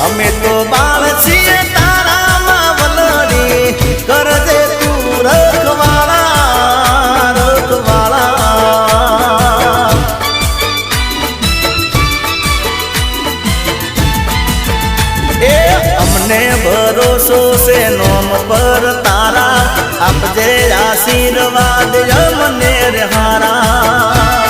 અમે તો બાળ છીએ તારામાં વલડી કરજે તું રખવાળા રખવાળા એ અમને ભરોસો છે નોમ પર તારા આપજે આશીર્વાદ અમને રે હારા